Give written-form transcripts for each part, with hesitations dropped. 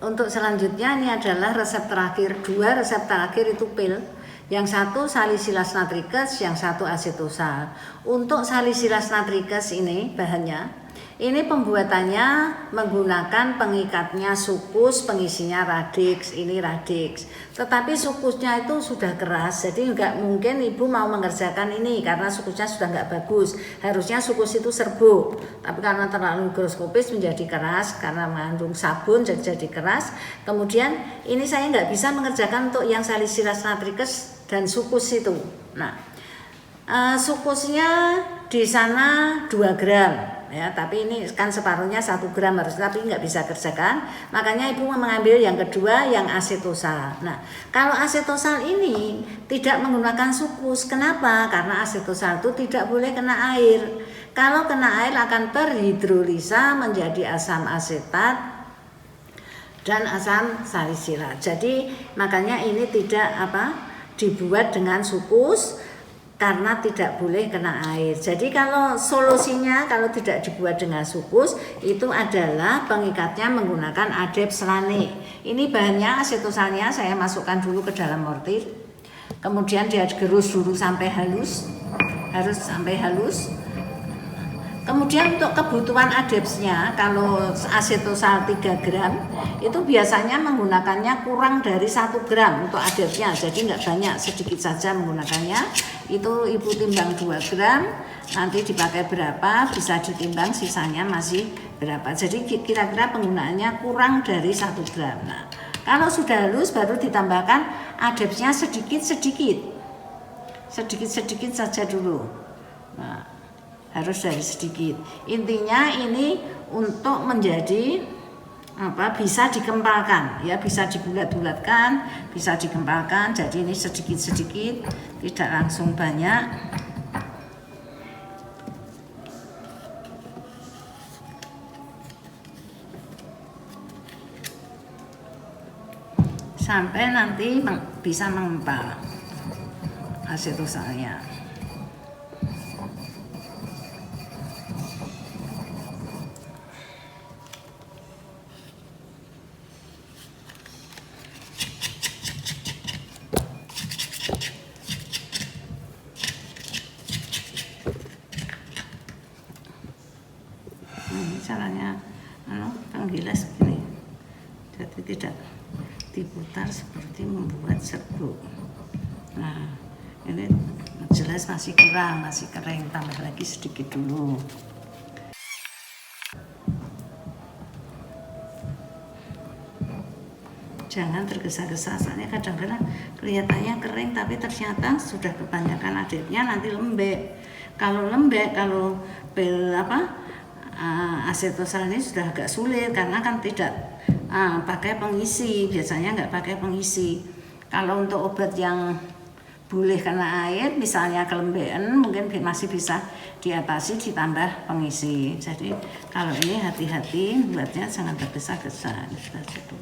untuk selanjutnya ini adalah resep terakhir, 2 resep terakhir itu pil. Yang satu salicilas nitricus, yang satu acetosal. Untuk salicilas nitricus ini bahannya, ini pembuatannya menggunakan pengikatnya sukus, pengisinya radix, ini radix. Tetapi sukusnya itu sudah keras, jadi nggak mungkin ibu mau mengerjakan ini karena sukusnya sudah nggak bagus. Harusnya sukus itu serbuk, tapi karena terlalu higroskopis menjadi keras, karena mengandung sabun jadi keras. Kemudian ini saya nggak bisa mengerjakan untuk yang salicilas nitricus dan sukus itu. Nah, sukusnya di sana 2 gram ya, tapi ini kan separuhnya 1 gram harus, tapi nggak bisa kerjakan. Makanya ibu mengambil yang kedua, yang acetosal. Nah, kalau acetosal ini tidak menggunakan sukus. Kenapa? Karena acetosal itu tidak boleh kena air. Kalau kena air akan terhidrolisa menjadi asam asetat dan asam salisilat. Jadi makanya ini tidak dibuat dengan sukus karena tidak boleh kena air. Jadi kalau solusinya kalau tidak dibuat dengan sukus itu adalah pengikatnya menggunakan adepslane. Ini bahannya acetosalnya saya masukkan dulu ke dalam mortir. Kemudian dia gerus dulu sampai halus. Harus sampai halus. Kemudian untuk kebutuhan adepsnya, kalau acetosal 3 gram itu biasanya menggunakannya kurang dari 1 gram untuk adepsnya, jadi nggak banyak, sedikit saja menggunakannya. Itu ibu timbang 2 gram, nanti dipakai berapa bisa ditimbang, sisanya masih berapa. Jadi kira-kira penggunaannya kurang dari 1 gram. Nah, kalau sudah halus baru ditambahkan adepsnya sedikit-sedikit saja dulu. Nah, harus dari sedikit. Intinya ini untuk menjadi bisa dikempalkan ya, bisa dibulat-bulatkan, bisa dikempalkan. Jadi ini sedikit-sedikit, tidak langsung banyak. Sampai nanti bisa mengempal acetosalnya. Ini caranya penggilas begini, jadi tidak diputar seperti membuat serbuk. Nah, ini jelas masih kurang, masih kering, tambah lagi sedikit dulu. Jangan tergesa-gesa, soalnya kadang-kadang kelihatannya kering tapi ternyata sudah kebanyakan adetnya, nanti lembek. Kalau lembek, kalau pil acetosal ini sudah agak sulit karena kan tidak pakai pengisi, biasanya nggak pakai pengisi. Kalau untuk obat yang boleh kena air, misalnya kelembean, mungkin masih bisa diatasi ditambah pengisi. Jadi kalau ini hati-hati buatnya, jangan tergesa-gesa. Sudah cukup.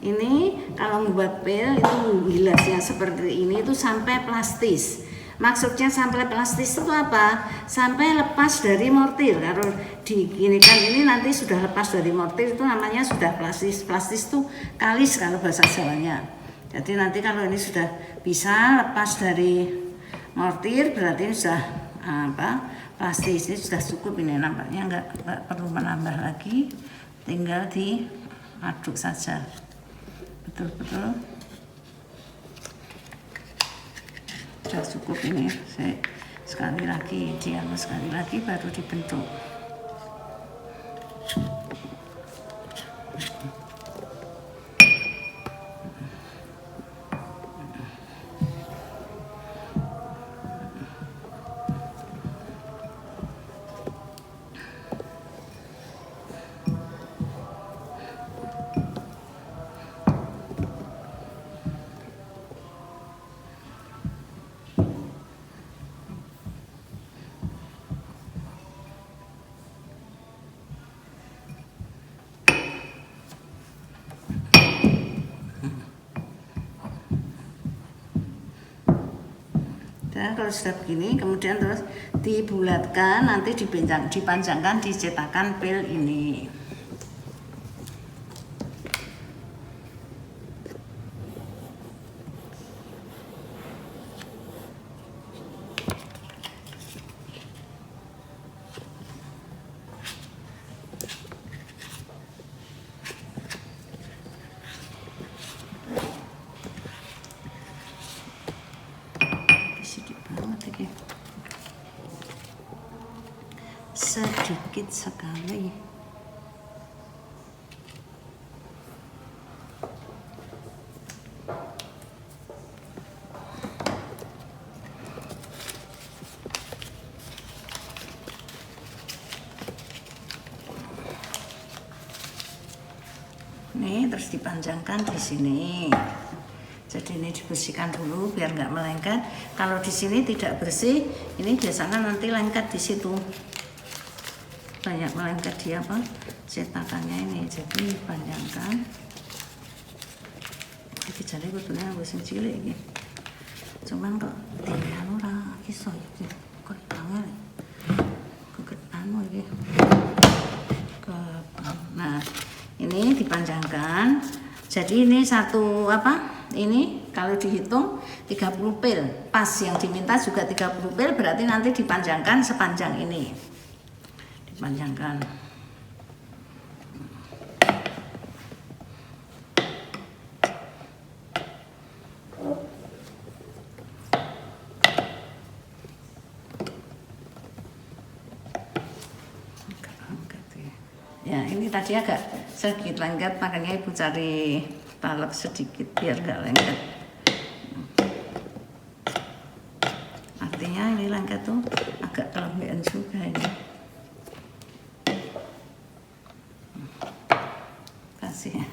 Ini kalau membuat pil itu gilasnya seperti ini itu sampai plastis. Maksudnya sampai plastis itu apa? Sampai lepas dari mortir. Kalau diginikan ini nanti sudah lepas dari mortir, itu namanya sudah plastis. Plastis itu kalis kalau bahasa Jawanya. Jadi nanti kalau ini sudah bisa lepas dari mortir, berarti ini sudah plastis. Ini sudah cukup, ini nampaknya nggak perlu menambah lagi, tinggal diaduk saja. Betul-betul sudah cukup ini. Sekali lagi diaduk, sekali lagi baru dibentuk. Dan kalau sudah begini, kemudian terus dibulatkan, nanti dipanjangkan di cetakan pil ini. Sedikit sekali. Nih terus dipanjangkan di sini. Jadi ini dibersihkan dulu biar nggak melengket. Kalau di sini tidak bersih, ini biasanya nanti lengket di situ. Banyak melengket di apa cetakannya ini. Jadi dipanjangkan. Iki jane kudune anggo sing cilik iki. Cuman kok tinggal ora iso iki. Kok angel. Kok anu iki. Nah, ini dipanjangkan. Jadi ini satu apa? Ini kalau dihitung 30 pil. Pas yang diminta juga 30 pil, berarti nanti dipanjangkan sepanjang ini. Dipanjangkan. Ya, ini tadi agak sedikit lengket, makanya ibu cari talep sedikit biar nggak lengket. Artinya ini lengket tuh agak kelembean juga ini. Kasih ya,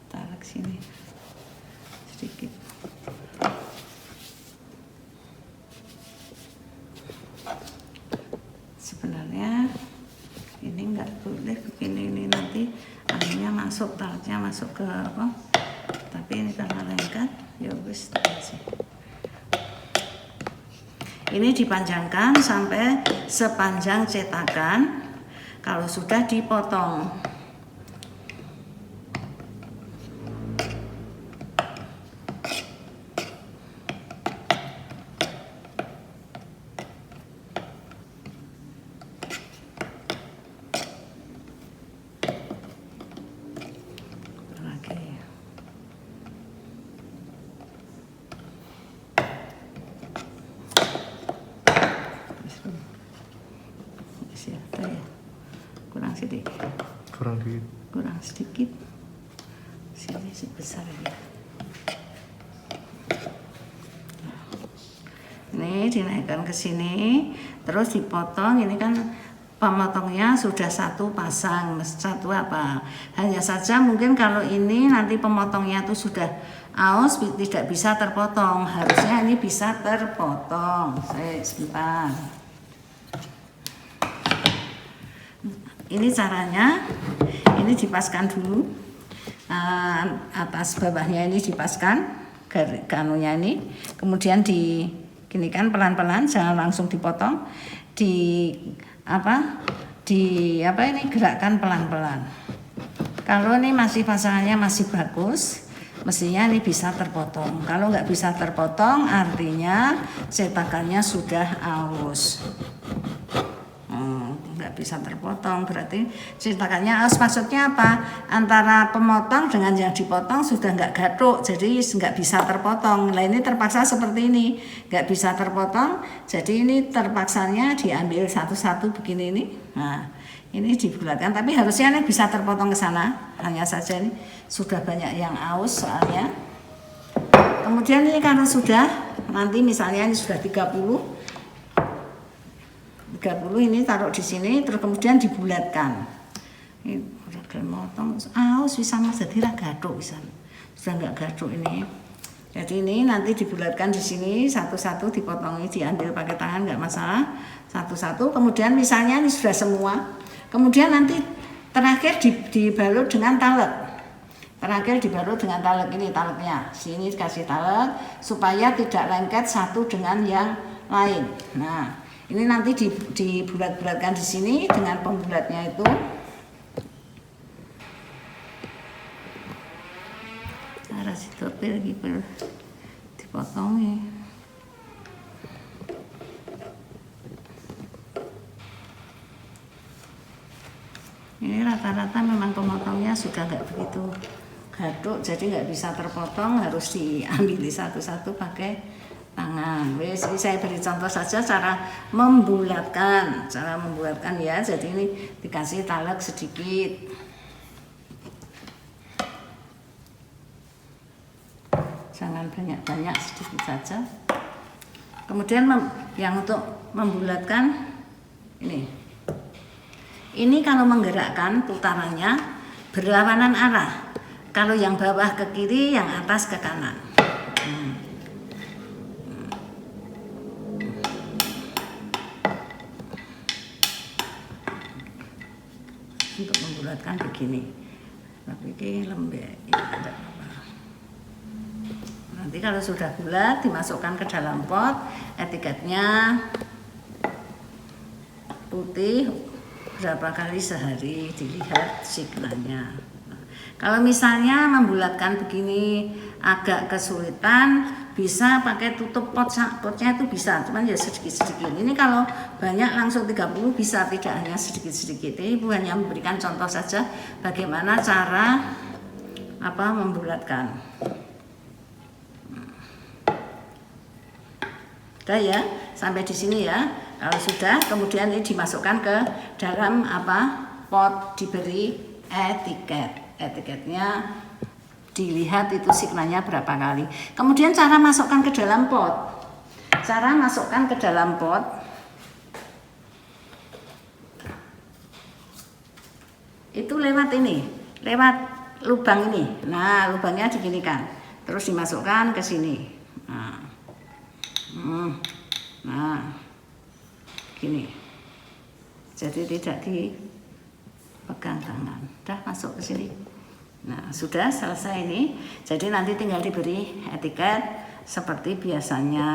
tarik sini sedikit. Sebenarnya ini nggak boleh begini, ini nanti anunya masuk, talatnya masuk ke apa, tapi ini karena lengket ya wis sih. Ini dipanjangkan sampai sepanjang cetakan. Kalau sudah dipotong, kurang sedikit sini sebesar ini. Ini dinaikkan ke sini terus dipotong. Ini kan pemotongnya sudah satu pasang, satu apa, hanya saja mungkin kalau ini nanti pemotongnya itu sudah aus, tidak bisa terpotong. Harusnya ini bisa terpotong. Sebentar. Ini caranya, ini dipaskan dulu, atas bawahnya ini dipaskan kanunya ini, kemudian diginikan pelan-pelan, jangan langsung dipotong, ini gerakkan pelan-pelan. Kalau ini masih pasangannya masih bagus, mestinya ini bisa terpotong. Kalau nggak bisa terpotong, artinya cetakannya sudah aus. Nggak bisa terpotong, berarti cetakannya aus. Maksudnya apa? Antara pemotong dengan yang dipotong sudah nggak gathuk, jadi nggak bisa terpotong. Nah ini terpaksa seperti ini, nggak bisa terpotong, jadi ini terpaksanya diambil satu-satu begini ini. Nah ini dibulatkan, tapi harusnya ini bisa terpotong ke sana. Hanya saja ini sudah banyak yang aus soalnya. Kemudian ini karena sudah, nanti misalnya ini sudah 30 ini taruh di sini, terus kemudian dibulatkan. Ini udah motong aus bisa jadi ra gathuk bisa. Sudah enggak gathuk ini. Jadi ini nanti dibulatkan di sini satu-satu, dipotong, diambil pakai tangan enggak masalah. Satu-satu, kemudian misalnya ini sudah semua. Kemudian nanti terakhir dibalut dengan talet. Terakhir dibalut dengan talek, ini taleknya. Sini kasih talek supaya tidak lengket satu dengan yang lain. Nah, ini nanti dibulat-bulatkan di sini dengan pembulatnya itu. Cara ditopil gitu dipotong ya. Ini rata-rata memang pemotongnya sudah nggak begitu gaduk, jadi nggak bisa terpotong, harus diambil satu-satu pakai tangan. Wes, ini saya beri contoh saja cara membulatkan ya. Jadi ini dikasih talek sedikit, jangan banyak-banyak, sedikit saja. Kemudian yang untuk membulatkan ini kalau menggerakkan putarannya berlawanan arah. Kalau yang bawah ke kiri, yang atas ke kanan. Untuk membulatkan begini. Tapi ini lembek, ini tidak apa. Nanti kalau sudah bulat, dimasukkan ke dalam pot. Etiketnya putih, berapa kali sehari, dilihat signalnya. Kalau misalnya membulatkan begini agak kesulitan, bisa pakai tutup potnya itu bisa, cuman ya sedikit-sedikit. Ini kalau banyak langsung 30 bisa, tidak hanya sedikit-sedikit. Ini Bu hanya memberikan contoh saja bagaimana cara membulatkan. Udah ya, sampai di sini ya. Kalau sudah, kemudian ini dimasukkan ke dalam pot, diberi etiket. Etiketnya dilihat itu signalnya berapa kali. Kemudian cara masukkan ke dalam pot. Cara masukkan ke dalam pot itu lewat lubang ini. Nah, lubangnya diginikan. Terus dimasukkan ke sini. Nah, gini. Jadi tidak dipegang tangan. Udah masuk ke sini. Nah, sudah selesai ini. Jadi nanti tinggal diberi etiket seperti biasanya.